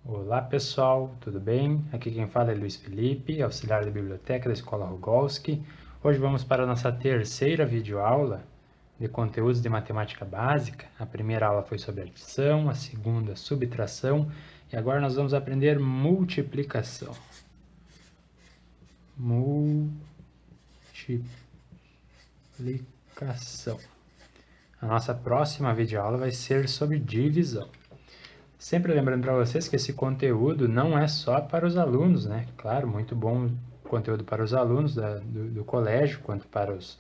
Olá pessoal, tudo bem? Aqui quem fala é Luiz Felipe, auxiliar de biblioteca da Escola Rogolski. Hoje vamos para a nossa terceira videoaula de conteúdos de matemática básica. A primeira aula foi sobre adição, a segunda subtração e agora nós vamos aprender multiplicação. Multiplicação. A nossa próxima videoaula vai ser sobre divisão. Sempre lembrando para vocês que esse conteúdo não é só para os alunos, né? Claro, muito bom conteúdo para os alunos do colégio, quanto para os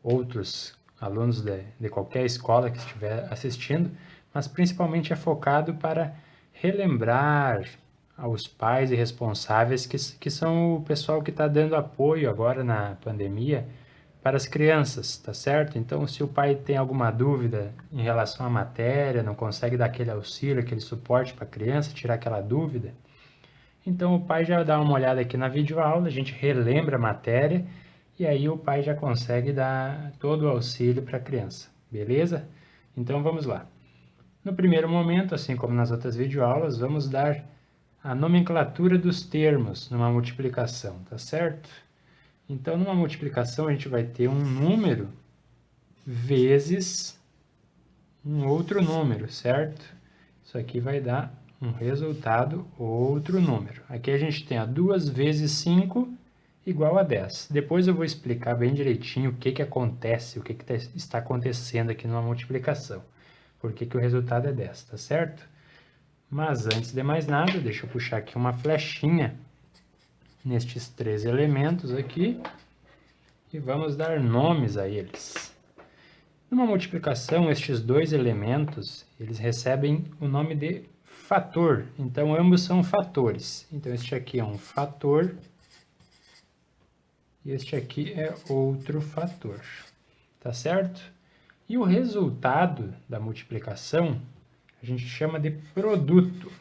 outros alunos de qualquer escola que estiver assistindo, mas principalmente é focado para relembrar aos pais e responsáveis que são o pessoal que está dando apoio agora na pandemia para as crianças, tá certo? Então, se o pai tem alguma dúvida em relação à matéria, não consegue dar aquele auxílio, aquele suporte para a criança, tirar aquela dúvida, então o pai já dá uma olhada aqui na videoaula, a gente relembra a matéria e aí o pai já consegue dar todo o auxílio para a criança, beleza? Então vamos lá. No primeiro momento, assim como nas outras videoaulas, vamos dar a nomenclatura dos termos numa multiplicação, tá certo? Então, numa multiplicação, a gente vai ter um número vezes um outro número, certo? Isso aqui vai dar um resultado, outro número. Aqui a gente tem 2 vezes 5 igual a 10. Depois eu vou explicar bem direitinho o que acontece, o que está acontecendo aqui numa multiplicação. Por que o resultado é 10, tá certo? Mas antes de mais nada, deixa eu puxar aqui uma flechinha nestes 3 elementos aqui e vamos dar nomes a eles. Numa multiplicação, estes dois elementos, eles recebem o nome de fator. Então, ambos são fatores. Então, este aqui é um fator e este aqui é outro fator. Tá certo? E o resultado da multiplicação, a gente chama de produto.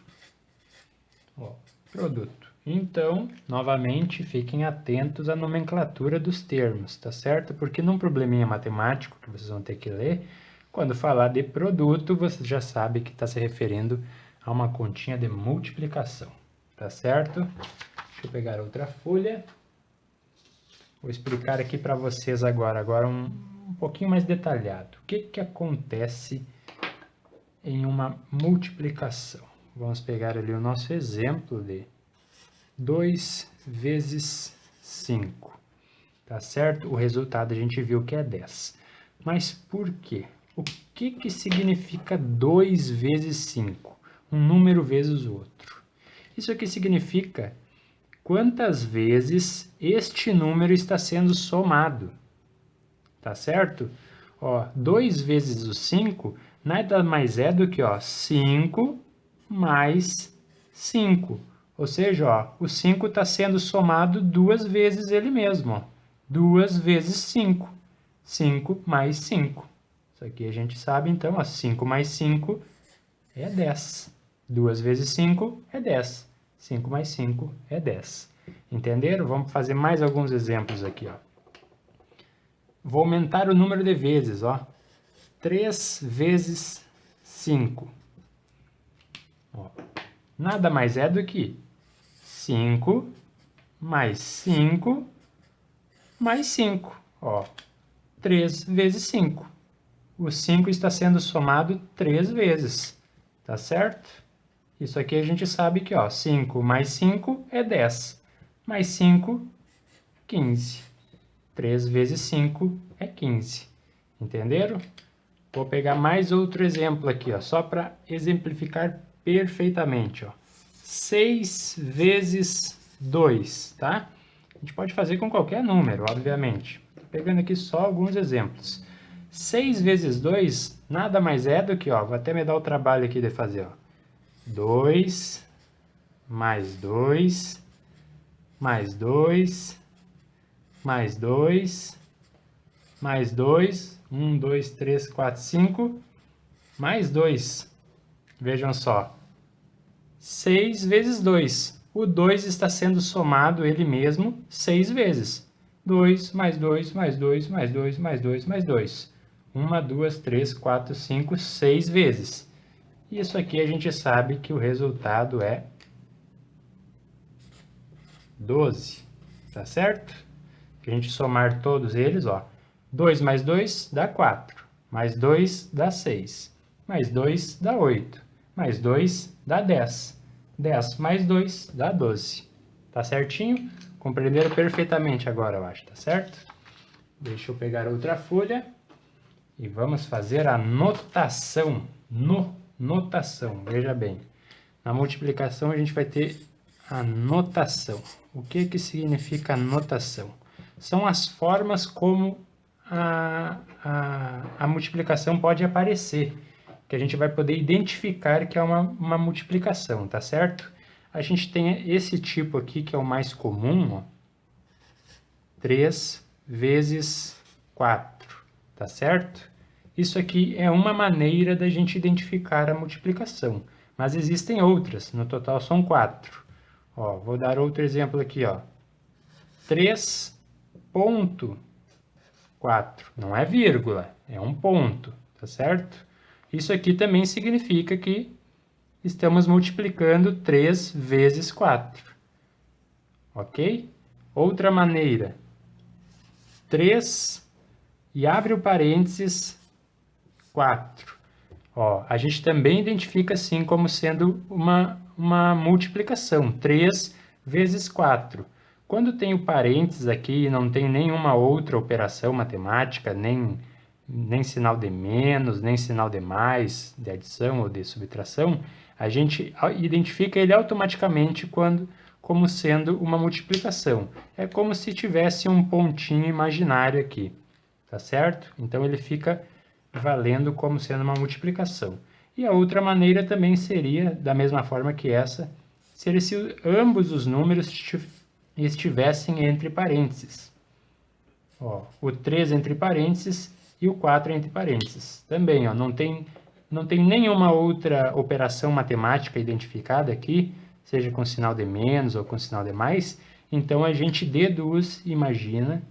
Ó, produto. Então, novamente, fiquem atentos à nomenclatura dos termos, tá certo? Porque num probleminha matemático que vocês vão ter que ler, quando falar de produto, você já sabe que está se referindo a uma continha de multiplicação, tá certo? Deixa eu pegar outra folha. Vou explicar aqui para vocês agora um pouquinho mais detalhado. O que acontece em uma multiplicação? Vamos pegar ali o nosso exemplo de 2 vezes 5, tá certo? O resultado a gente viu que é 10. Mas por quê? O que significa 2 vezes 5? Um número vezes o outro. Isso aqui significa quantas vezes este número está sendo somado, tá certo? Ó, 2 vezes o 5 nada mais é do que 5 mais 5. Ou seja, ó, o 5 está sendo somado 2 vezes ele mesmo. Ó. 2 vezes 5. 5 mais 5. Isso aqui a gente sabe, então, ó, 5 mais 5 é 10. 2 vezes 5 é 10. 5 mais 5 é 10. Entenderam? Vamos fazer mais alguns exemplos aqui. Ó. Vou aumentar o número de vezes. Ó. 3 vezes 5. Ó. Nada mais é do que 5 mais 5 mais 5. Ó, 3 vezes 5. O 5 está sendo somado 3 vezes, tá certo? Isso aqui a gente sabe que, ó, 5 mais 5 é 10. Mais 5, 15. 3 vezes 5 é 15. Entenderam? Vou pegar mais outro exemplo aqui, ó, só para exemplificar perfeitamente. Ó. 6 vezes 2, tá? A gente pode fazer com qualquer número, obviamente. Estou pegando aqui só alguns exemplos. 6 vezes 2 nada mais é do que, ó, vou até me dar o trabalho aqui de fazer, ó. 2 mais 2 mais 2 mais 2 mais 2, 1, 2, 3, 4, 5, mais 2. Vejam só, 6 vezes 2. O 2 está sendo somado ele mesmo 6 vezes. 2 mais 2 mais 2 mais 2 mais 2 mais 2. 1, 2, 3, 4, 5, 6 vezes. E isso aqui a gente sabe que o resultado é 12, tá certo? Se a gente somar todos eles, ó, 2 mais 2 dá 4, mais 2 dá 6, mais 2 dá 8, mais 2 dá 10, 10 mais 2 dá 12. Tá certinho? Compreenderam perfeitamente agora, eu acho, tá certo? Deixa eu pegar outra folha e vamos fazer a notação. Notação, veja bem. Na multiplicação a gente vai ter a notação. O que que significa notação? São as formas como a multiplicação pode aparecer, que a gente vai poder identificar que é uma multiplicação, tá certo? A gente tem esse tipo aqui, que é o mais comum, ó, 3 vezes 4, tá certo? Isso aqui é uma maneira da gente identificar a multiplicação, mas existem outras, no total são 4. Ó, vou dar outro exemplo aqui, ó. 3,4, não é vírgula, é um ponto, tá certo? Isso aqui também significa que estamos multiplicando 3 vezes 4, ok? Outra maneira, 3 e abre o parênteses 4. Ó, a gente também identifica assim como sendo uma multiplicação, 3 vezes 4. Quando tem o parênteses aqui e não tem nenhuma outra operação matemática, nem sinal de menos, nem sinal de mais, de adição ou de subtração, a gente identifica ele automaticamente como sendo uma multiplicação. É como se tivesse um pontinho imaginário aqui, tá certo? Então ele fica valendo como sendo uma multiplicação. E a outra maneira também seria, da mesma forma que essa, seria se ambos os números estivessem entre parênteses. Ó, o 3 entre parênteses e o 4 entre parênteses. Também, ó, não tem nenhuma outra operação matemática identificada aqui, seja com sinal de menos ou com sinal de mais, então a gente deduz, imagina,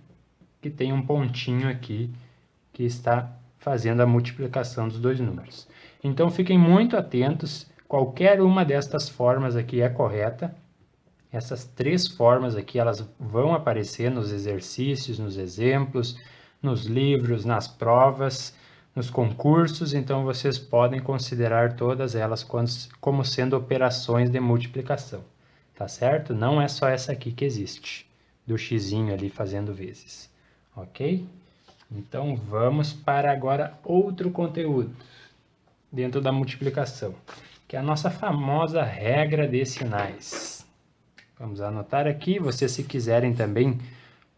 que tem um pontinho aqui que está fazendo a multiplicação dos dois números. Então fiquem muito atentos, qualquer uma destas formas aqui é correta. Essas 3 formas aqui, elas vão aparecer nos exercícios, nos exemplos, nos livros, nas provas, nos concursos, então vocês podem considerar todas elas como sendo operações de multiplicação, tá certo? Não é só essa aqui que existe, do xizinho ali fazendo vezes, ok? Então vamos para agora outro conteúdo dentro da multiplicação, que é a nossa famosa regra de sinais. Vamos anotar aqui, vocês se quiserem também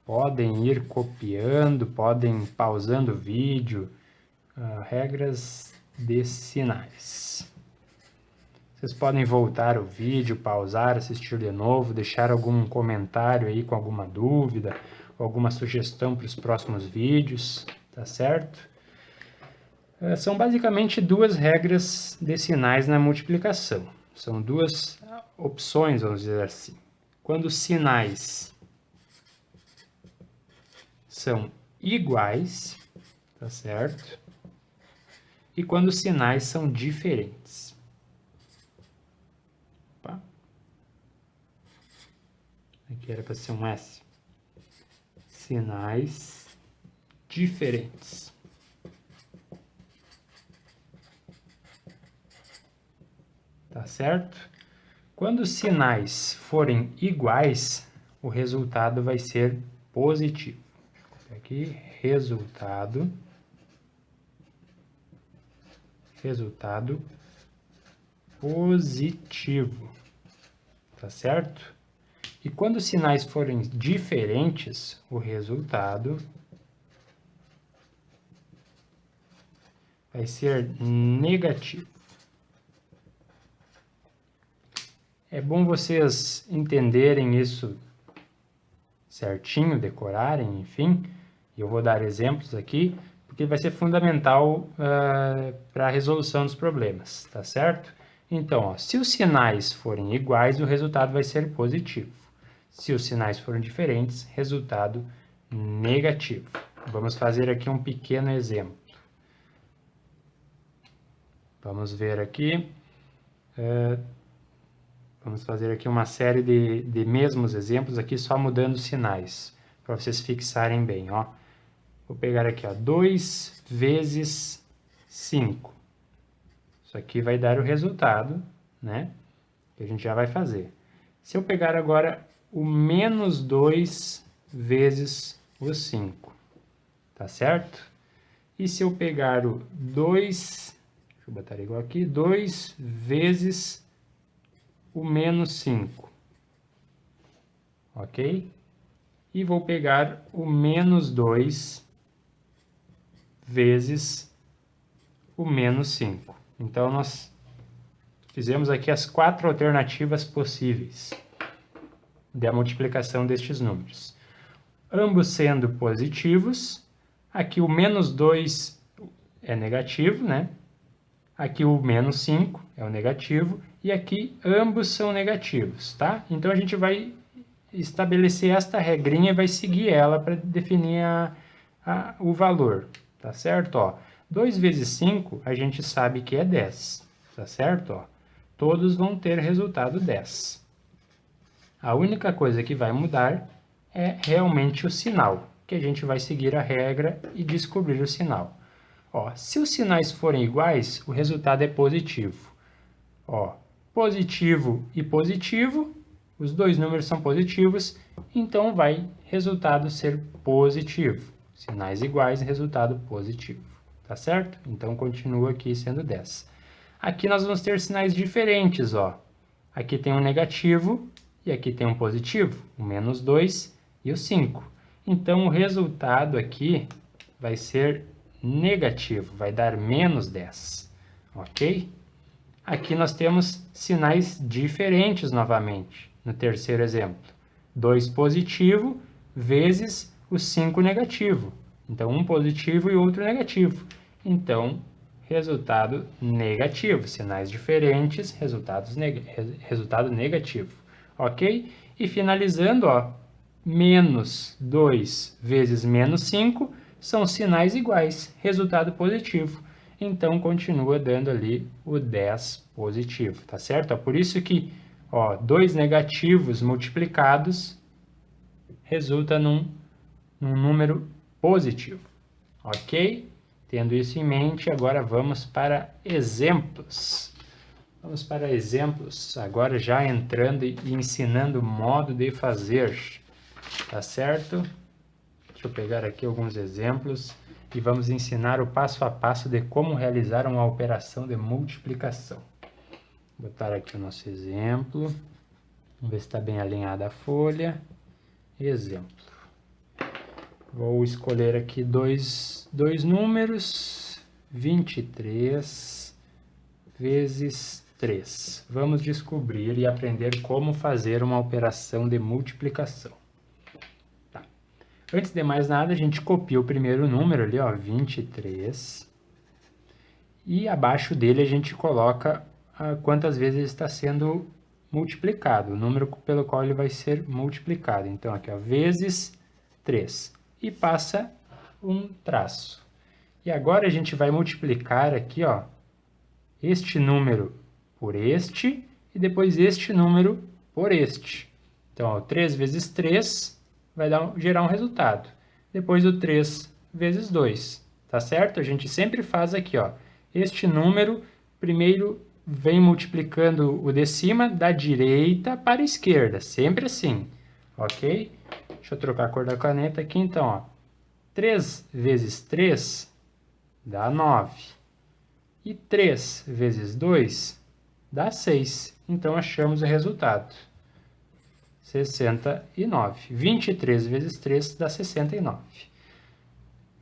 podem ir copiando, podem pausando o vídeo, regras de sinais. Vocês podem voltar o vídeo, pausar, assistir de novo, deixar algum comentário aí com alguma dúvida, alguma sugestão para os próximos vídeos, tá certo? São basicamente 2 regras de sinais na multiplicação. São 2 opções, vamos dizer assim. Quando os sinais são iguais, tá certo? E quando os sinais são diferentes. Opa. Aqui era para ser um S. Sinais diferentes. Tá certo? Quando os sinais forem iguais, o resultado vai ser positivo. Aqui, resultado positivo, tá certo? E quando os sinais forem diferentes, o resultado vai ser negativo. É bom vocês entenderem isso certinho, decorarem, enfim. E eu vou dar exemplos aqui, porque vai ser fundamental para a resolução dos problemas, tá certo? Então, ó, se os sinais forem iguais, o resultado vai ser positivo. Se os sinais forem diferentes, resultado negativo. Vamos fazer aqui um pequeno exemplo. Vamos ver aqui. Vamos fazer aqui uma série de mesmos exemplos aqui, só mudando os sinais, para vocês fixarem bem, ó. Vou pegar aqui, ó, 2 vezes 5. Isso aqui vai dar o resultado, né? Que a gente já vai fazer. Se eu pegar agora o menos 2 vezes o 5, tá certo? E se eu pegar o 2, deixa eu botar igual aqui, 2 vezes o menos 5, ok? E vou pegar o menos 2 vezes o menos 5. Então, nós fizemos aqui as 4 alternativas possíveis da multiplicação destes números. Ambos sendo positivos, aqui o menos 2 é negativo, né? Aqui o menos 5 é o negativo, e aqui ambos são negativos, tá? Então, a gente vai estabelecer esta regrinha e vai seguir ela para definir o valor, tá certo? Ó, 2 vezes 5, a gente sabe que é 10, tá certo? Ó, todos vão ter resultado 10. A única coisa que vai mudar é realmente o sinal, que a gente vai seguir a regra e descobrir o sinal. Ó, se os sinais forem iguais, o resultado é positivo. Ó, positivo e positivo, os dois números são positivos, então vai resultado ser positivo. Sinais iguais, resultado positivo. Tá certo? Então, continua aqui sendo 10. Aqui nós vamos ter sinais diferentes, ó. Aqui tem um negativo e aqui tem um positivo, o menos 2 e o 5. Então, o resultado aqui vai ser negativo, vai dar menos 10, ok? Aqui nós temos sinais diferentes novamente, no terceiro exemplo. 2 positivo vezes o 5 negativo. Então, um positivo e outro negativo. Então, resultado negativo. Sinais diferentes, resultado negativo. Ok? E finalizando, ó, menos 2 vezes menos 5 são sinais iguais. Resultado positivo. Então, continua dando ali o 10 positivo, tá certo? Ó, por isso que, ó, 2 negativos multiplicados resulta num número positivo, ok? Tendo isso em mente, agora vamos para exemplos. Vamos para exemplos, agora já entrando e ensinando o modo de fazer, tá certo? Deixa eu pegar aqui alguns exemplos e vamos ensinar o passo a passo de como realizar uma operação de multiplicação. Vou botar aqui o nosso exemplo, vamos ver se está bem alinhada a folha. Exemplo. Vou escolher aqui dois números, 23 vezes 3. Vamos descobrir e aprender como fazer uma operação de multiplicação. Tá. Antes de mais nada, a gente copia o primeiro número ali, ó, 23. E abaixo dele a gente coloca quantas vezes ele está sendo multiplicado, o número pelo qual ele vai ser multiplicado. Então, aqui, ó, vezes 3. E passa um traço. E agora a gente vai multiplicar aqui, ó, este número por este e depois este número por este. Então, ó, 3 vezes 3 vai gerar um resultado. Depois o 3 vezes 2, tá certo? A gente sempre faz aqui, ó, este número, primeiro vem multiplicando o de cima da direita para a esquerda, sempre assim, ok? Deixa eu trocar a cor da caneta aqui, então, ó. 3 vezes 3 dá 9. E 3 vezes 2 dá 6. Então, achamos o resultado. 69. 23 vezes 3 dá 69.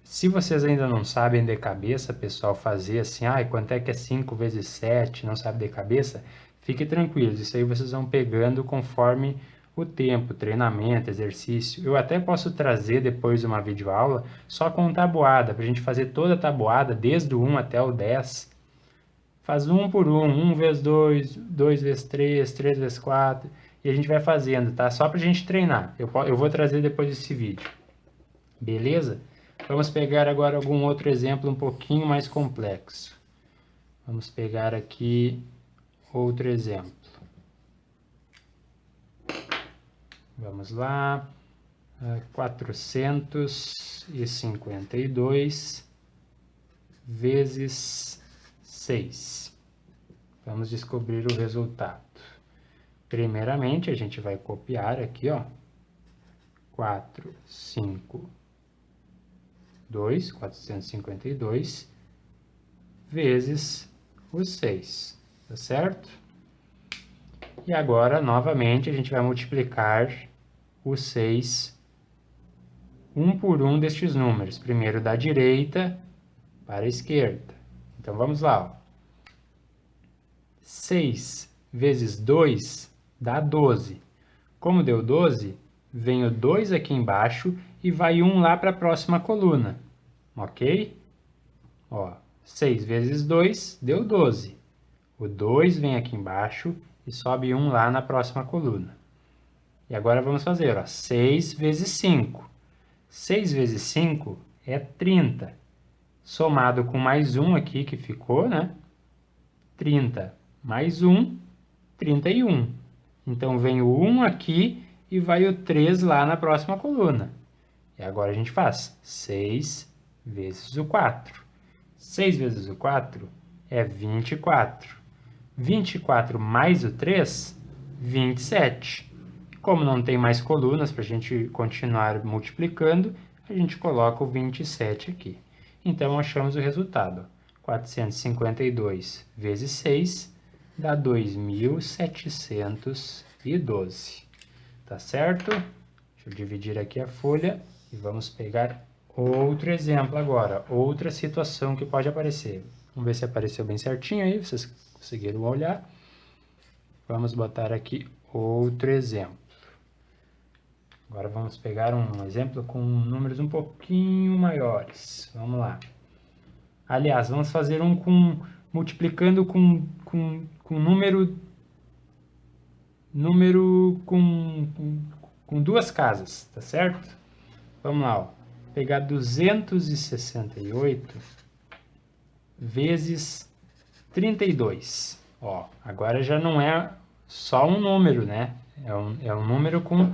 Se vocês ainda não sabem de cabeça, pessoal, fazer assim, quanto é que é 5 vezes 7, não sabe de cabeça, fique tranquilos, isso aí vocês vão pegando conforme o tempo, treinamento, exercício. Eu até posso trazer depois uma videoaula só com tabuada, para a gente fazer toda a tabuada, desde o 1 até o 10. Faz 1 por 1, 1 vezes 2, 2 vezes 3, 3 vezes 4, e a gente vai fazendo, tá? Só para a gente treinar. Eu vou trazer depois desse vídeo. Beleza? Vamos pegar agora algum outro exemplo um pouquinho mais complexo. Vamos pegar aqui outro exemplo. Vamos lá. 452 vezes 6. Vamos descobrir o resultado. Primeiramente, a gente vai copiar aqui, ó. 452 vezes os 6, tá certo? E agora, novamente, a gente vai multiplicar os 6, um por um destes números. Primeiro da direita para a esquerda. Então, vamos lá, ó. 6 vezes 2 dá 12. Como deu 12, vem o 2 aqui embaixo e vai 1 lá para a próxima coluna. Ok? Ó, 6 vezes 2 deu 12. O 2 vem aqui embaixo e sobe 1 lá na próxima coluna. E agora vamos fazer, ó, 6 vezes 5. 6 vezes 5 é 30. Somado com mais 1 aqui que ficou, né? 30 mais 1, 31. Então, vem o 1 aqui e vai o 3 lá na próxima coluna. E agora a gente faz 6 vezes o 4. 6 vezes o 4 é 24. 24 mais o 3, 27. Como não tem mais colunas para a gente continuar multiplicando, a gente coloca o 27 aqui. Então, achamos o resultado. 452 vezes 6 dá 2.712. Tá certo? Deixa eu dividir aqui a folha e vamos pegar outro exemplo agora. Outra situação que pode aparecer. Vamos ver se apareceu bem certinho aí, vocês conseguiram olhar. Vamos botar aqui outro exemplo. Agora vamos pegar um exemplo com números um pouquinho maiores. Vamos lá. Aliás, vamos fazer um multiplicando com número com duas casas, tá certo? Vamos lá, ó. Pegar 268 vezes 32. Ó, agora já não é só um número, né? É um número com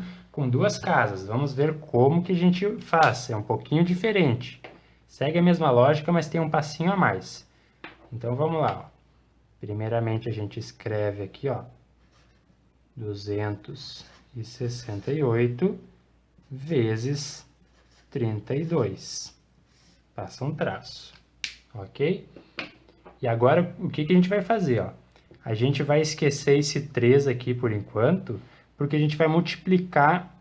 duas casas. Vamos ver como que a gente faz. É um pouquinho diferente. Segue a mesma lógica, mas tem um passinho a mais. Então, vamos lá, ó. Primeiramente, a gente escreve aqui, ó, 268 vezes 32. Passa um traço, ok? E agora, o que a gente vai fazer, ó? A gente vai esquecer esse 3 aqui por enquanto, porque a gente vai multiplicar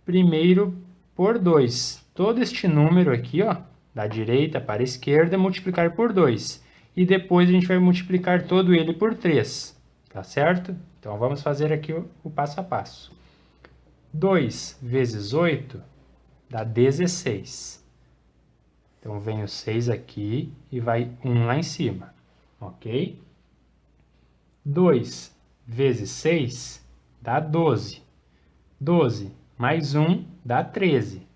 primeiro por 2. Todo este número aqui, ó, da direita para a esquerda, multiplicar por 2. E depois a gente vai multiplicar todo ele por 3, tá certo? Então, vamos fazer aqui o passo a passo. 2 vezes 8 dá 16. Então, vem o 6 aqui e vai 1 lá em cima, ok? 2 vezes 6 dá 12. 12 mais 1 dá 13.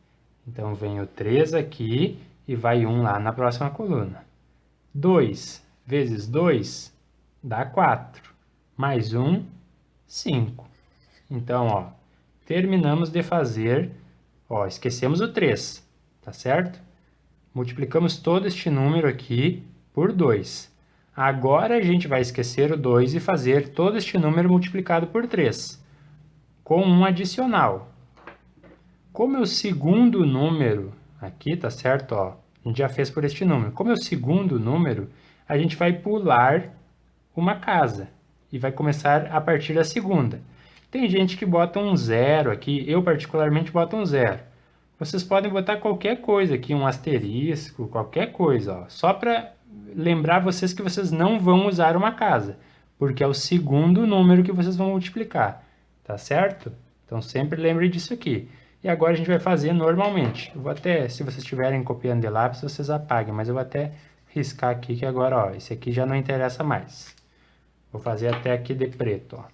Então, vem o 3 aqui e vai 1 lá na próxima coluna. 2 vezes 2 dá 4. Mais 1, 5. Então, ó, terminamos de fazer, ó, esquecemos o 3, tá certo? Multiplicamos todo este número aqui por 2. Agora a gente vai esquecer o 2 e fazer todo este número multiplicado por 3, com um adicional. Como é o segundo número aqui, tá certo? Ó, a gente já fez por este número. Como é o segundo número, a gente vai pular uma casa e vai começar a partir da segunda. Tem gente que bota um 0 aqui, eu particularmente boto um 0. Vocês podem botar qualquer coisa aqui, um asterisco, qualquer coisa, ó, só para lembrar vocês que vocês não vão usar uma casa, porque é o segundo número que vocês vão multiplicar, tá certo? Então sempre lembre disso aqui. E agora a gente vai fazer normalmente. Eu vou até, se vocês estiverem copiando de lápis, vocês apaguem, mas eu vou até riscar aqui que agora, ó, esse aqui já não interessa mais. Vou fazer até aqui de preto, ó.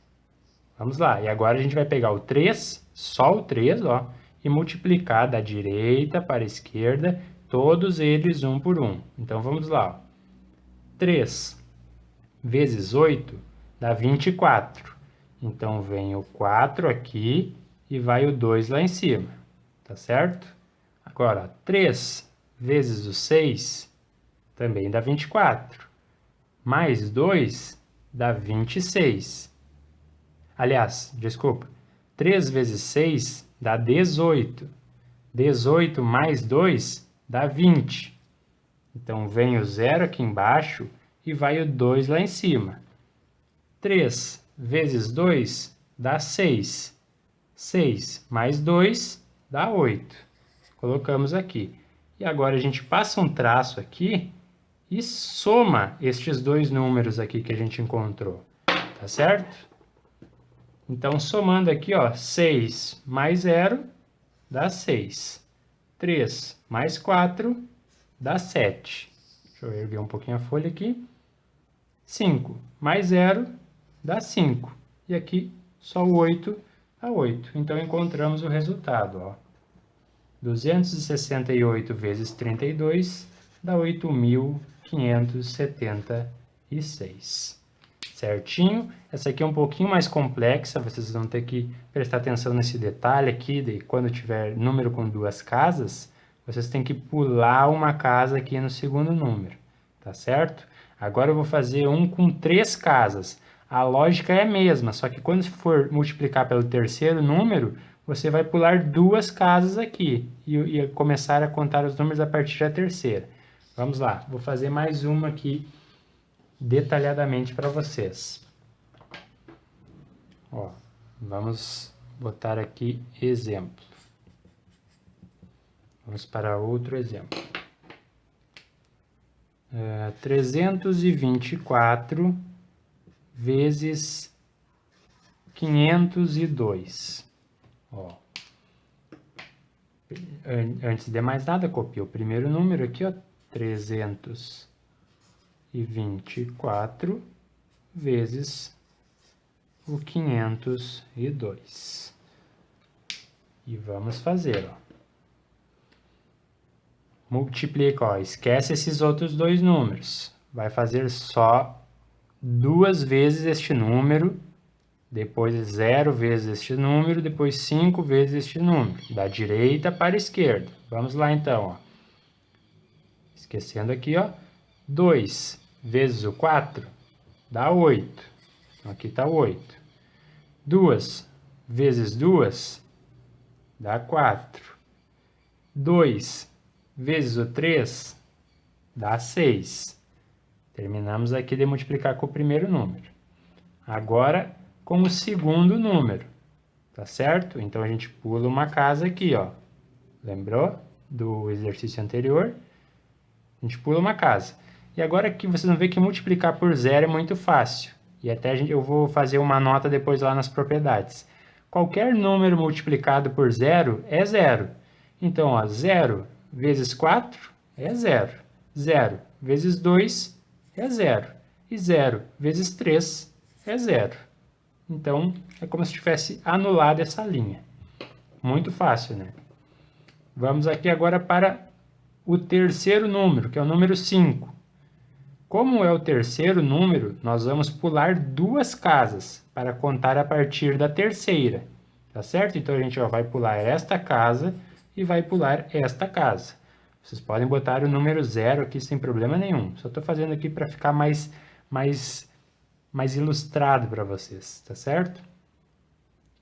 Vamos lá. E agora a gente vai pegar o 3, só o 3, ó, e multiplicar da direita para a esquerda, todos eles um por um. Então, vamos lá, ó. 3 vezes 8 dá 24. Então, vem o 4 aqui e vai o 2 lá em cima, tá certo? Agora, 3 vezes o 6 também dá 24. Mais 2 dá 26. Aliás, desculpa, 3 vezes 6 dá 18. 18 mais 2 dá 20. Então, vem o 0 aqui embaixo e vai o 2 lá em cima. 3 vezes 2 dá 6. 6 mais 2 dá 8. Colocamos aqui. E agora a gente passa um traço aqui e soma estes dois números aqui que a gente encontrou. Tá certo? Então, somando aqui, ó, 6 mais 0 dá 6. 3 mais 4 dá 7. Deixa eu erguer um pouquinho a folha aqui. 5 mais 0 dá 5. E aqui só o 8 dá 8. Então, encontramos o resultado, ó. 268 vezes 32 dá 8.576. Certinho? Essa aqui é um pouquinho mais complexa, vocês vão ter que prestar atenção nesse detalhe aqui, de quando tiver número com duas casas, vocês têm que pular uma casa aqui no segundo número, tá certo? Agora eu vou fazer um com 3 casas. A lógica é a mesma, só que quando for multiplicar pelo terceiro número, você vai pular 2 casas aqui e começar a contar os números a partir da terceira. Vamos lá, vou fazer mais uma aqui detalhadamente para vocês. Ó, vamos botar aqui exemplo. Vamos para outro exemplo. 324 vezes 502. Ó. Antes de mais nada, copia o primeiro número aqui, ó, 324 vezes o 502. E vamos fazer, ó. Multiplica, ó, esquece esses outros dois números. Vai fazer só 2 vezes este número, depois 0 vezes este número, depois 5 vezes este número, da direita para a esquerda. Vamos lá então, ó. Esquecendo aqui, ó, 2 vezes o 4 dá 8. Então, aqui está 8. 2 vezes 2 dá 4. 2 vezes o 3 dá 6. Terminamos aqui de multiplicar com o primeiro número. Agora, com o segundo número, tá certo? Então, a gente pula uma casa aqui, ó. Lembrou do exercício anterior? A gente pula uma casa. E agora aqui vocês vão ver que multiplicar por 0 é muito fácil. E até eu vou fazer uma nota depois lá nas propriedades. Qualquer número multiplicado por 0 é 0. Então, ó, 0 vezes 4 é 0. 0 vezes 2 é 0. E 0 vezes 3 é 0. Então, é como se tivesse anulado essa linha. Muito fácil, né? Vamos aqui agora para o terceiro número, que é o número 5. Como é o terceiro número, nós vamos pular 2 casas para contar a partir da terceira. Tá certo? Então, a gente vai pular esta casa e vai pular esta casa. Vocês podem botar o número 0 aqui sem problema nenhum. Só estou fazendo aqui para ficar mais ilustrado para vocês, tá certo?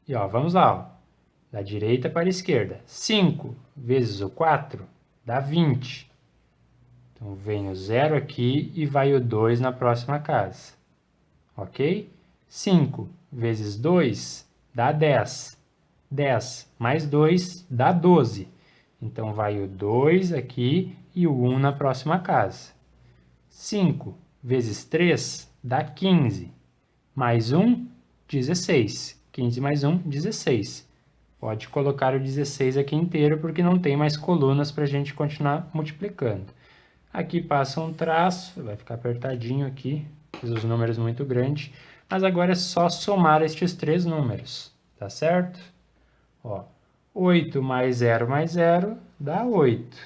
E ó, vamos lá, ó. Da direita para a esquerda. 5 vezes o 4 dá 20. Então, vem o 0 aqui e vai o 2 na próxima casa. Ok? 5 vezes 2 dá 10. 10 mais 2 dá 12. Então, vai o 2 aqui e o 1 na próxima casa. 5 vezes 3 dá 15. Mais 1, 16. 15 mais 1, 16. Pode colocar o 16 aqui inteiro, porque não tem mais colunas para a gente continuar multiplicando. Aqui passa um traço, vai ficar apertadinho aqui, fiz os números muito grandes, mas agora é só somar estes 3 números, tá certo? Ó, 8 mais 0 dá 8.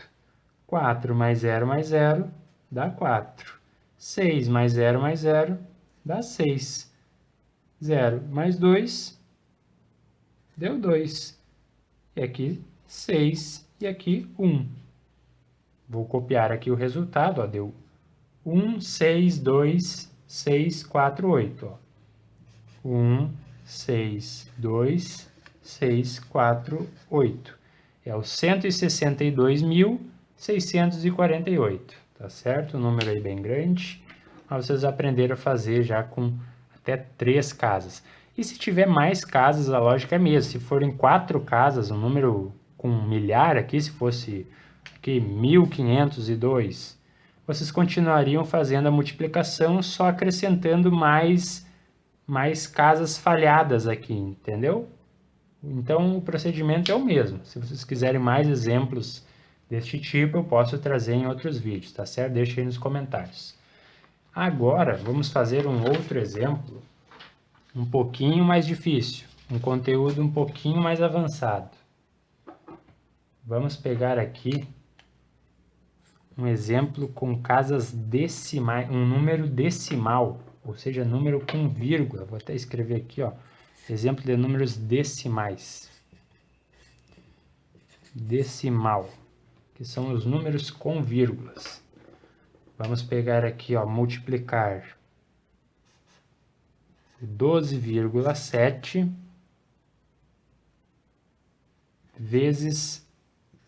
4 mais 0 dá 4. 6 mais 0 dá 6. 0 mais 2 deu 2. E aqui 6 e aqui 1. Vou copiar aqui o resultado, ó, deu 1, 6, 2, 6, 4, 8. Ó. 1, 6, 2, 6, 4, 8. É o 162.648, tá certo? Um número aí bem grande, mas vocês aprenderam a fazer já com até 3 casas. E se tiver mais casas, a lógica é a mesma. Se forem 4 casas, um número com milhar aqui, se fosse aqui 1502, vocês continuariam fazendo a multiplicação, só acrescentando mais casas falhadas aqui, entendeu? Então, o procedimento é o mesmo. Se vocês quiserem mais exemplos deste tipo, eu posso trazer em outros vídeos, tá certo? Deixa aí nos comentários. Agora, vamos fazer um outro exemplo, um pouquinho mais difícil, um conteúdo um pouquinho mais avançado. Vamos pegar aqui um exemplo com casas decimais, um número decimal, ou seja, número com vírgula. Vou até escrever aqui, ó. Exemplo de números decimais. Decimal, que são os números com vírgulas. Vamos pegar aqui, ó, multiplicar 12,7 vezes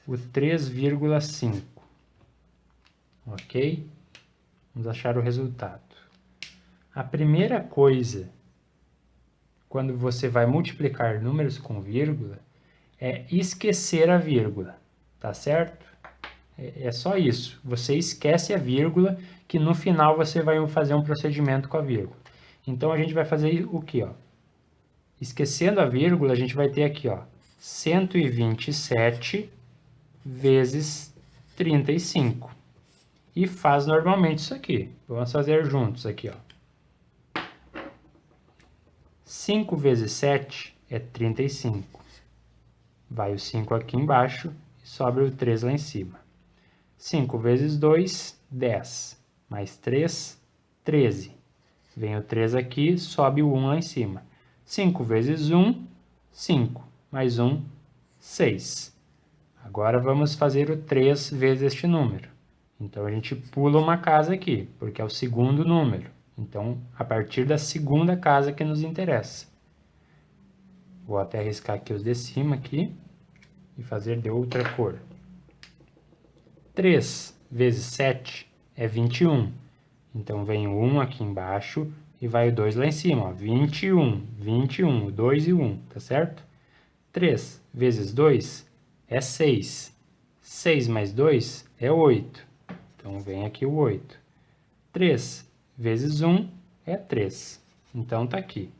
o 3,5. Ok? Vamos achar o resultado. A primeira coisa, quando você vai multiplicar números com vírgula, é esquecer a vírgula, tá certo? É só isso. Você esquece a vírgula, que no final você vai fazer um procedimento com a vírgula. Então, a gente vai fazer o quê? Ó? Esquecendo a vírgula, a gente vai ter aqui, ó, 127 vezes 35. E faz normalmente isso aqui. Vamos fazer juntos aqui, ó. 5 vezes 7 é 35. Vai o 5 aqui embaixo e sobra o 3 lá em cima. 5 vezes 2, 10. Mais 3, 13. Vem o 3 aqui, sobe o 1 lá em cima. 5 vezes 1, 5. Mais 1, 6. Agora vamos fazer o 3 vezes este número. Então, a gente pula uma casa aqui, porque é o segundo número. Então, a partir da segunda casa que nos interessa. Vou até arriscar aqui os de cima aqui e fazer de outra cor. 3 vezes 7 é 21. Então, vem o 1 aqui embaixo e vai o 2 lá em cima. Ó. 21, 21, 2 e 1, tá certo? 3 vezes 2 é 6. 6 mais 2 é 8. Então, vem aqui o 8. 3 vezes 1 é 3. Então, tá aqui.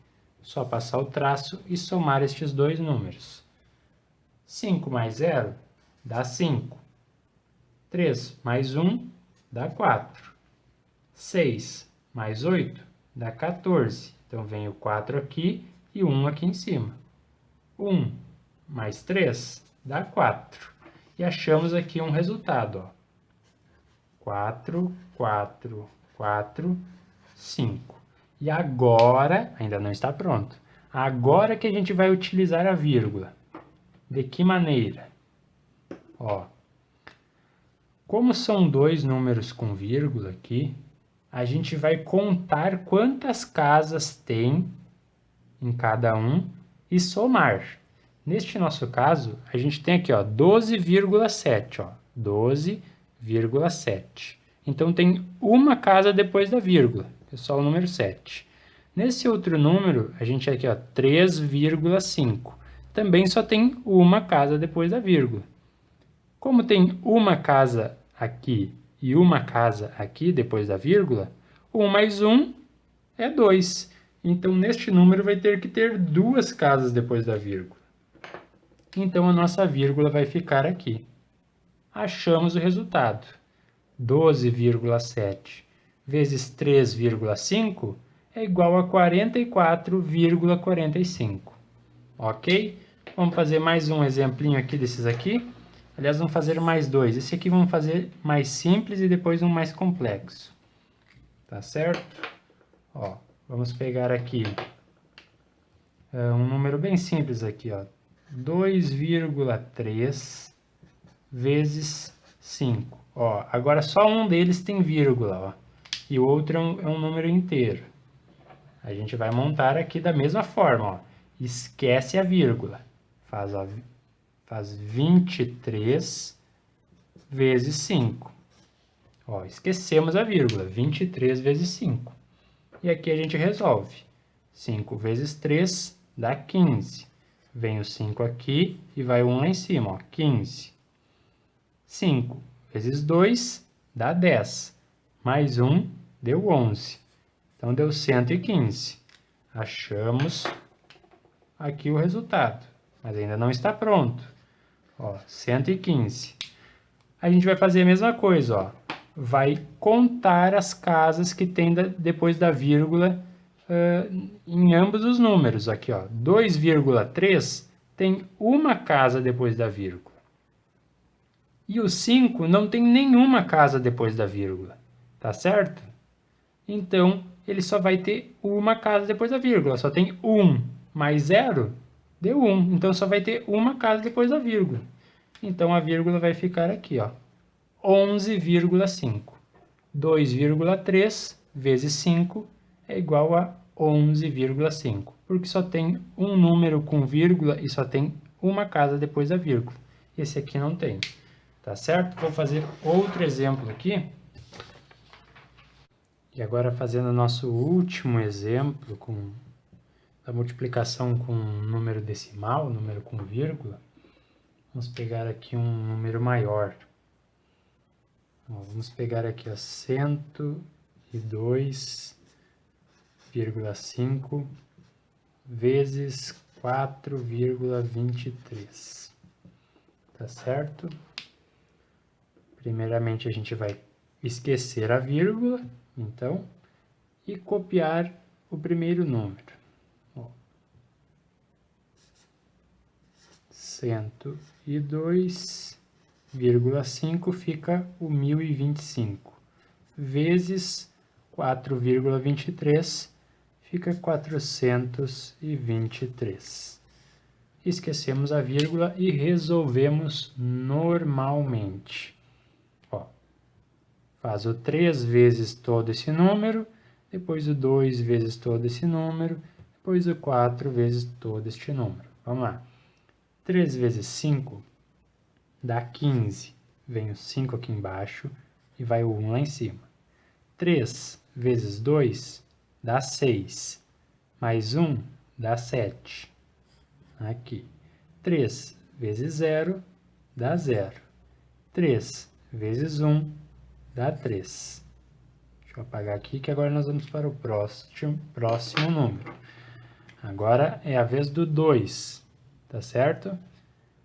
Só passar o traço e somar estes dois números. 5 mais 0 dá 5. 3 mais 1 dá 4. 6 mais 8 dá 14. Então, vem o 4 aqui e o 1 aqui em cima. 1 mais 3 dá 4. E achamos aqui um resultado, ó. 4, 4, 4, 5. E agora, ainda não está pronto. Agora que a gente vai utilizar a vírgula. De que maneira? Ó, como são dois números com vírgula aqui, a gente vai contar quantas casas tem em cada um e somar. Neste nosso caso, a gente tem aqui, ó, 12,7, ó, 12,7. Então, tem uma casa depois da vírgula, que é só o número 7. Nesse outro número, a gente aqui, ó, 3,5. Também só tem uma casa depois da vírgula. Como tem uma casa aqui e uma casa aqui depois da vírgula, 1 mais 1 é 2. Então, neste número vai ter que ter duas casas depois da vírgula. Então, a nossa vírgula vai ficar aqui. Achamos o resultado. 12,7 vezes 3,5 é igual a 44,45. Ok? Vamos fazer mais um exemplinho aqui desses aqui. Aliás, vamos fazer mais dois. Esse aqui vamos fazer mais simples e depois um mais complexo. Tá certo? Ó, Vamos pegar aqui um número bem simples aqui, ó. 2,3 vezes 5. Ó, agora só um deles tem vírgula, ó, e o outro é um número inteiro. A gente vai montar aqui da mesma forma, ó. Esquece a vírgula. Faz 23 vezes 5. Ó, esquecemos a vírgula. 23 vezes 5. E aqui a gente resolve. 5 vezes 3 dá 15. Vem o 5 aqui e vai o 1 lá em cima, ó, 15. 5 vezes 2 dá 10. Mais 1 deu 11. Então, deu 115. Achamos aqui o resultado, mas ainda não está pronto. Ó, 115. A gente vai fazer a mesma coisa, ó. Vai contar as casas que tem depois da vírgula em ambos os números. Aqui, ó, 2,3 tem uma casa depois da vírgula. E o 5 não tem nenhuma casa depois da vírgula, tá certo? Então, ele só vai ter uma casa depois da vírgula. Só tem 1 mais 0, deu 1. Então, só vai ter uma casa depois da vírgula. Então, a vírgula vai ficar aqui, ó, 11,5. 2,3 vezes 5 é igual a 11,5. Porque só tem um número com vírgula e só tem uma casa depois da vírgula. Esse aqui não tem. Tá certo? Vou fazer outro exemplo aqui. E agora fazendo o nosso último exemplo da multiplicação com número decimal, número com vírgula, vamos pegar aqui um número maior. Vamos pegar aqui 102,5 vezes 4,23. Tá certo? Primeiramente a gente vai esquecer a vírgula, então, e copiar o primeiro número. 102,5 fica o 1025, vezes 4,23 fica 423. Esquecemos a vírgula e resolvemos normalmente. Ó, faz o 3 vezes todo esse número, depois o 2 vezes todo esse número, depois o 4 vezes todo este número. Vamos lá. 3 vezes 5 dá 15. Vem o 5 aqui embaixo e vai o 1 lá em cima. 3 vezes 2 dá 6. Mais 1 dá 7. Aqui. 3 vezes 0 dá 0. 3 vezes 1 dá 3. Deixa eu apagar aqui que agora nós vamos para o próximo número. Agora é a vez do 2, tá certo?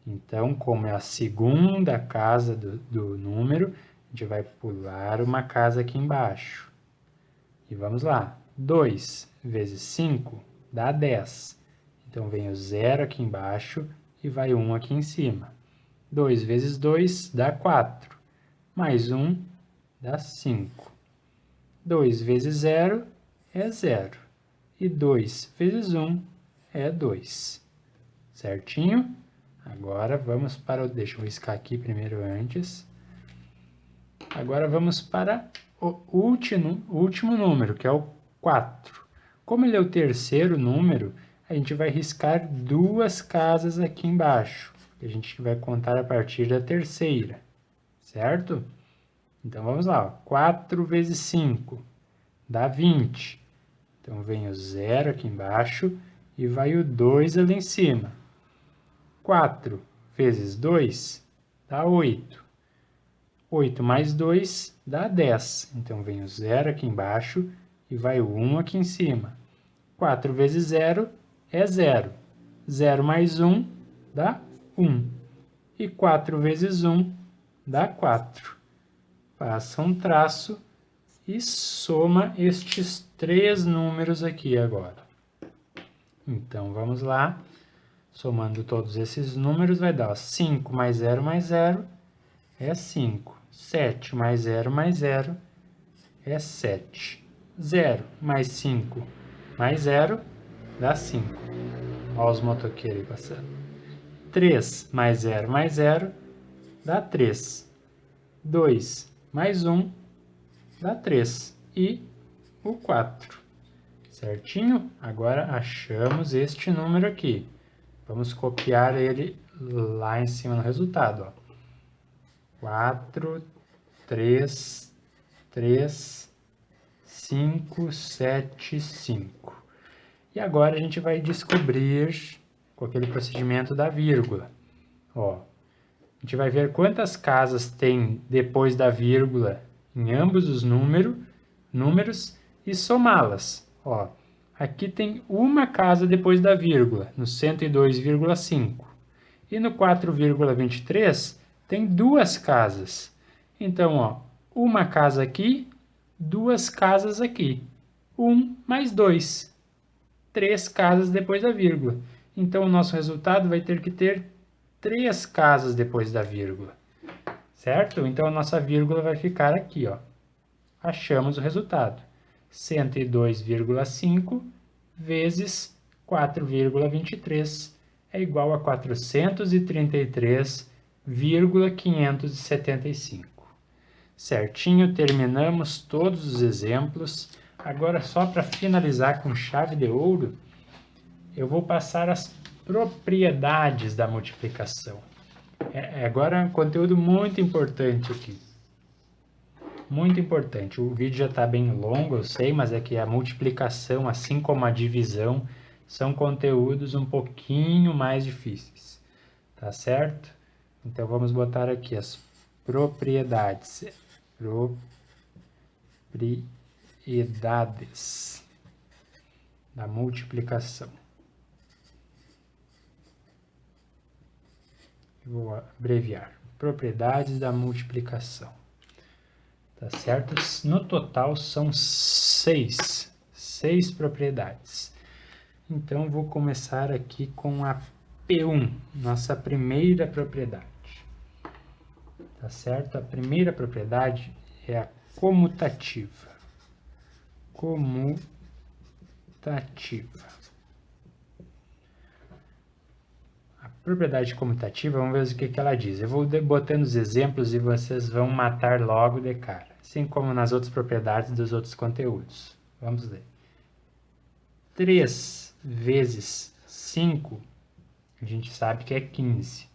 Então, como é a segunda casa do número, a gente vai pular uma casa aqui embaixo. E vamos lá. 2 vezes 5 dá 10. Então, vem o 0 aqui embaixo e vai 1 aqui em cima. 2 vezes 2 dá 4. Mais 1 dá 5. 2 vezes 0 é 0. E 2 vezes 1 é 2. Certinho? Agora vamos para deixa eu riscar aqui primeiro antes. Agora vamos para o último número, que é o 4. Como ele é o terceiro número, a gente vai riscar duas casas aqui embaixo. A gente vai contar a partir da terceira, certo? Então vamos lá, ó. 4 vezes 5 dá 20. Então vem o 0 aqui embaixo e vai o 2 ali em cima. 4 vezes 2 dá 8. 8 mais 2 dá 10. Então, vem o 0 aqui embaixo e vai o 1 aqui em cima. 4 vezes 0 é 0. 0 mais 1 dá 1. E 4 vezes 1 dá 4. Passa um traço e soma estes três números aqui agora. Então, vamos lá. Somando todos esses números, vai dar 5 mais 0 é 5. 7 mais 0 é 7. 0 mais 5 mais 0 dá 5. Olha os motoqueiros aí passando. 3 mais 0 dá 3. 2 mais 1 dá 3. E o 4. Certinho? Agora achamos este número aqui. Vamos copiar ele lá em cima no resultado. Ó. 4, 3, 3, 5, 7, 5. E agora a gente vai descobrir com aquele procedimento da vírgula. Ó, a gente vai ver quantas casas tem depois da vírgula em ambos os números e somá-las. Ó, aqui tem uma casa depois da vírgula, no 102,5. E no 4,23 tem duas casas. Então, ó, uma casa aqui, duas casas aqui. 1 mais 2. 3 casas depois da vírgula. Então, o nosso resultado vai ter que ter 3 casas depois da vírgula. Certo? Então, a nossa vírgula vai ficar aqui, ó. Achamos o resultado. 102,5 vezes 4,23 é igual a 433,575. Certinho, terminamos todos os exemplos. Agora, só para finalizar com chave de ouro, eu vou passar as propriedades da multiplicação. Agora é um conteúdo muito importante aqui. Muito importante. O vídeo já está bem longo, eu sei, mas é que a multiplicação, assim como a divisão, são conteúdos um pouquinho mais difíceis. Tá certo? Então, vamos botar aqui as propriedades. Propriedades da multiplicação. Eu vou abreviar. Propriedades da multiplicação. Tá certo? No total são 6 propriedades. Então, vou começar aqui com a P1, nossa primeira propriedade. Tá certo? A primeira propriedade é a comutativa. Comutativa. A propriedade comutativa, vamos ver o que ela diz. Eu vou botando os exemplos e vocês vão matar logo de cara. Assim como nas outras propriedades dos outros conteúdos. Vamos ler. 3 vezes 5, a gente sabe que é 15.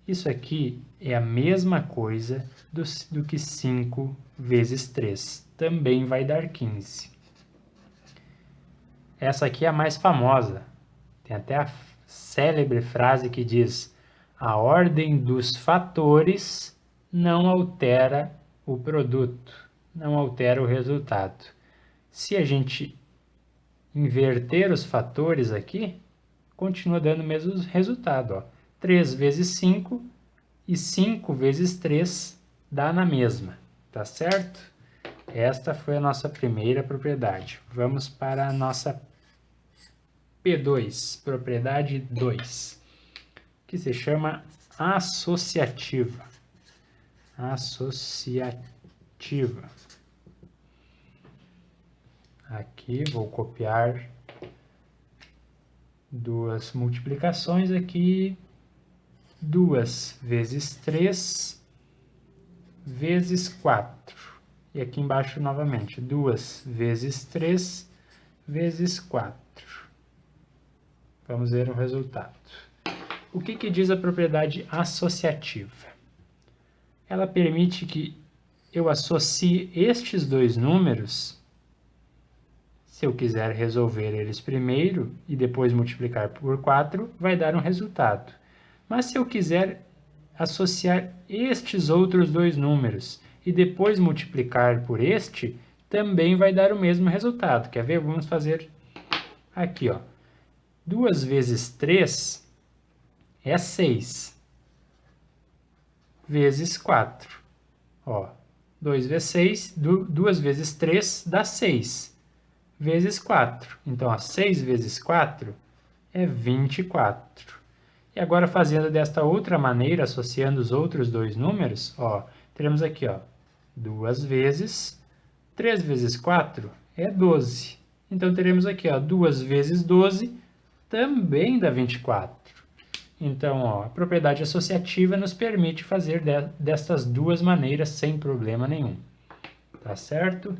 Isso aqui é a mesma coisa do que 5 vezes 3. Também vai dar 15. Essa aqui é a mais famosa. Tem até a célebre frase que diz: a ordem dos fatores não altera o produto, não altera o resultado. Se a gente inverter os fatores aqui, continua dando o mesmo resultado. Ó. 3 vezes 5 e 5 vezes 3 dá na mesma, tá certo? Esta foi a nossa primeira propriedade. Vamos para a nossa P2, propriedade 2, que se chama associativa. Associativa. Aqui vou copiar duas multiplicações aqui. 2 vezes 3 vezes 4. E aqui embaixo novamente, 2 vezes 3 vezes 4. Vamos ver o resultado. O que diz a propriedade associativa? Ela permite que eu associe estes dois números. Se eu quiser resolver eles primeiro e depois multiplicar por 4, vai dar um resultado. Mas se eu quiser associar estes outros dois números e depois multiplicar por este, também vai dar o mesmo resultado. Quer ver? Vamos fazer aqui, ó. 2 vezes 3 é 6 vezes 4. Ó, 2 vezes 6, 2 vezes 3 dá 6 vezes 4. Então, ó, 6 vezes 4 é 24. E agora, fazendo desta outra maneira, associando os outros dois números, ó, teremos aqui, ó, 2 vezes 3 vezes 4 é 12. Então, teremos aqui, ó, 2 vezes 12 também dá 24. Então, ó, a propriedade associativa nos permite fazer destas duas maneiras sem problema nenhum. Tá certo?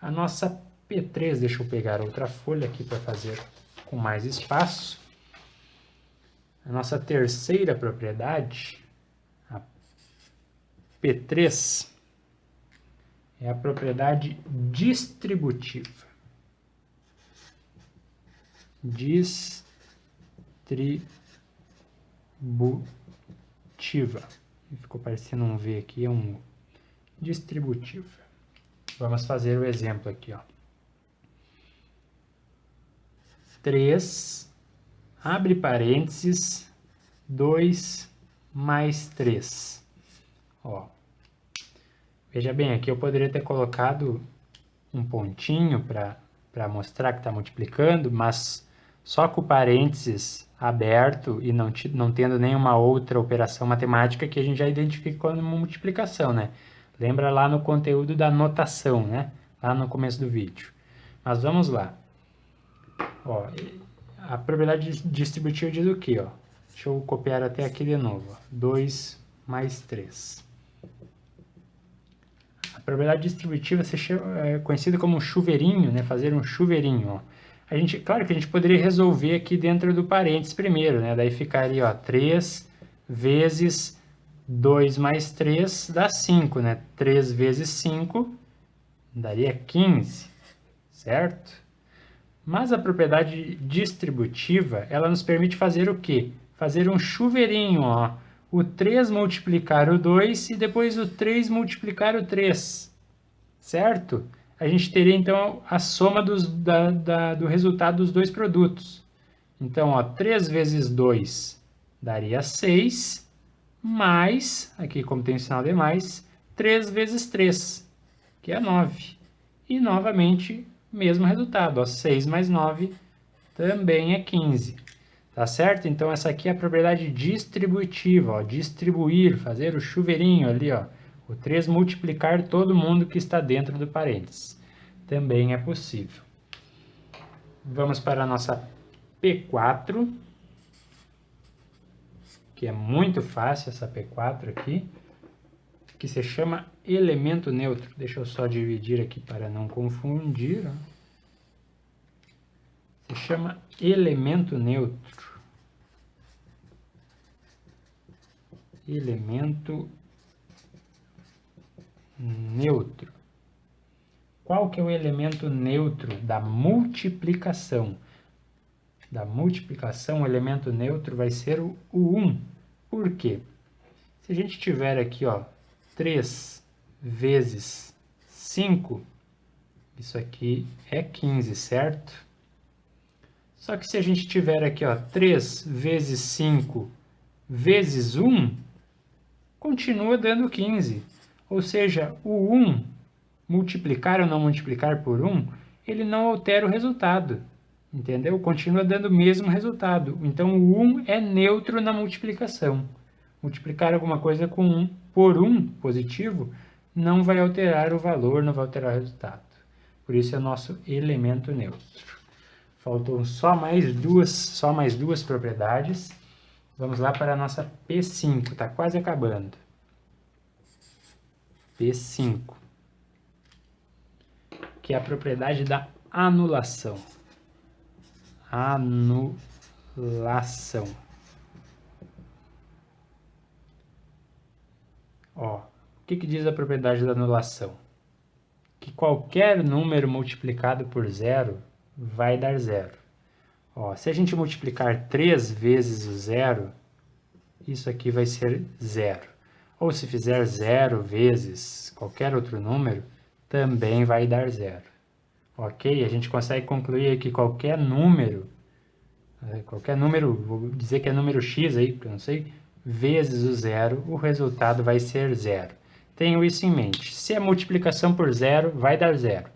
A nossa P3, deixa eu pegar outra folha aqui para fazer com mais espaço. A nossa terceira propriedade, a P3, é a propriedade distributiva. Distributiva. Ficou parecendo um V aqui, é um U. Distributiva. Vamos fazer o exemplo aqui, ó. 3, abre parênteses, 2 mais 3. Ó. Veja bem, aqui eu poderia ter colocado um pontinho para mostrar que está multiplicando, mas só com o parênteses aberto e não tendo nenhuma outra operação matemática que a gente já identifica como multiplicação, né? Lembra lá no conteúdo da notação, né? Lá no começo do vídeo. Mas vamos lá. Ó, a propriedade distributiva diz o quê? Ó? Deixa eu copiar até aqui de novo. 2 mais 3. A propriedade distributiva é conhecida como chuveirinho, né? Fazer um chuveirinho. Ó. Claro que a gente poderia resolver aqui dentro do parênteses primeiro, né? Daí ficaria, ó, 3 vezes 2 mais 3 dá 5, né? 3 vezes 5 daria 15, certo? Mas a propriedade distributiva, ela nos permite fazer o quê? Fazer um chuveirinho, ó. O 3 multiplicar o 2 e depois o 3 multiplicar o 3, certo? A gente teria, então, a soma do resultado dos dois produtos. Então, ó, 3 vezes 2 daria 6, mais, aqui como tem o sinal de mais, 3 vezes 3, que é 9. E, novamente, mesmo resultado, ó, 6 mais 9 também é 15. Tá certo? Então, essa aqui é a propriedade distributiva, ó, distribuir, fazer o chuveirinho ali, ó. O 3 multiplicar todo mundo que está dentro do parênteses. Também é possível. Vamos para a nossa P4, que é muito fácil essa P4 aqui, que se chama elemento neutro. Deixa eu só dividir aqui para não confundir. Ó. Se chama elemento neutro. Elemento neutro. Qual que é o elemento neutro da multiplicação? Da multiplicação, o elemento neutro vai ser o 1. Por quê? Se a gente tiver aqui, ó, 3 vezes 5, isso aqui é 15, certo? Só que se a gente tiver aqui, ó, 3 vezes 5 vezes 1, continua dando 15. Ou seja, o 1, multiplicar ou não multiplicar por 1, ele não altera o resultado. Entendeu? Continua dando o mesmo resultado. Então, o 1 é neutro na multiplicação. Multiplicar alguma coisa com 1 por 1 positivo não vai alterar o valor, não vai alterar o resultado. Por isso é o nosso elemento neutro. Faltam só mais duas propriedades. Vamos lá para a nossa P5, está quase acabando. P5, que é a propriedade da anulação. Anulação. Ó, o que diz a propriedade da anulação? Que qualquer número multiplicado por zero vai dar zero. Ó, se a gente multiplicar 3 vezes o zero, isso aqui vai ser zero. Ou se fizer 0 vezes qualquer outro número, também vai dar zero. Ok? A gente consegue concluir que qualquer número, vou dizer que é número x aí, porque eu não sei, vezes o zero, o resultado vai ser zero. Tenham isso em mente. Se é multiplicação por zero, vai dar zero.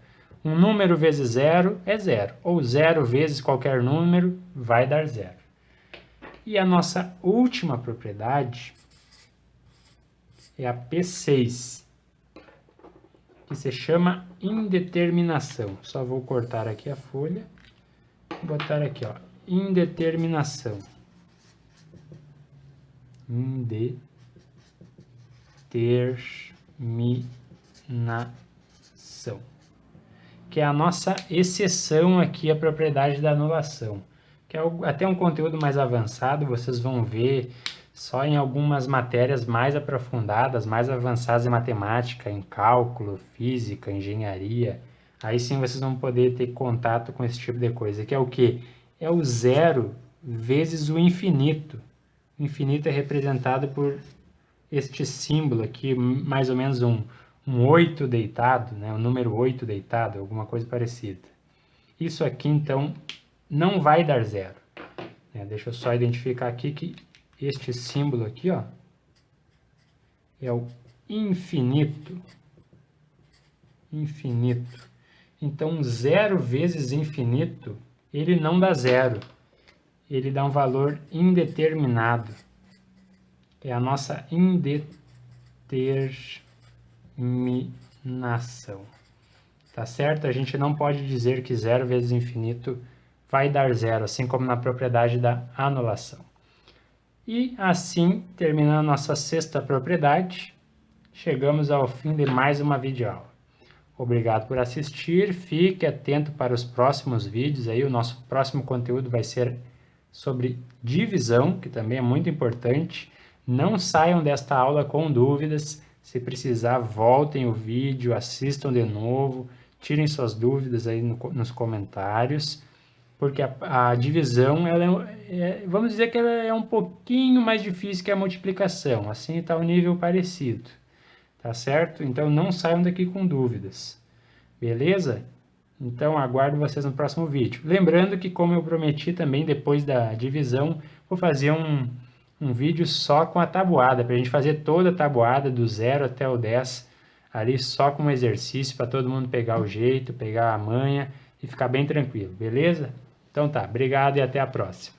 Um número vezes zero é zero. Ou zero vezes qualquer número vai dar zero. E a nossa última propriedade é a P6, que se chama indeterminação. Só vou cortar aqui a folha e botar aqui, ó, indeterminação. Indeterminação. Que é a nossa exceção aqui à propriedade da anulação. Que é até um conteúdo mais avançado, vocês vão ver só em algumas matérias mais aprofundadas, mais avançadas em matemática, em cálculo, física, engenharia. Aí sim vocês vão poder ter contato com esse tipo de coisa, que é o quê? É o zero vezes o infinito. O infinito é representado por este símbolo aqui, mais ou menos um 8 deitado, né? O número 8 deitado, alguma coisa parecida. Isso aqui, então, não vai dar zero. Deixa eu só identificar aqui que este símbolo aqui, ó, é o infinito. Infinito. Então, zero vezes infinito, ele não dá zero. Ele dá um valor indeterminado. É a nossa indeterminação. Tá certo? A gente não pode dizer que zero vezes infinito vai dar zero, assim como na propriedade da anulação. E assim, terminando nossa sexta propriedade, chegamos ao fim de mais uma videoaula. Obrigado por assistir, fique atento para os próximos vídeos, aí o nosso próximo conteúdo vai ser sobre divisão, que também é muito importante. Não saiam desta aula com dúvidas, se precisar voltem o vídeo, assistam de novo, tirem suas dúvidas aí nos comentários, porque a divisão, vamos dizer que ela é um pouquinho mais difícil que a multiplicação, assim está o nível parecido, tá certo? Então não saiam daqui com dúvidas, beleza? Então aguardo vocês no próximo vídeo. Lembrando que, como eu prometi também, depois da divisão, vou fazer um vídeo só com a tabuada, para a gente fazer toda a tabuada do 0 até o 10, ali só com um exercício, para todo mundo pegar o jeito, pegar a manha e ficar bem tranquilo, beleza? Então tá, obrigado e até a próxima.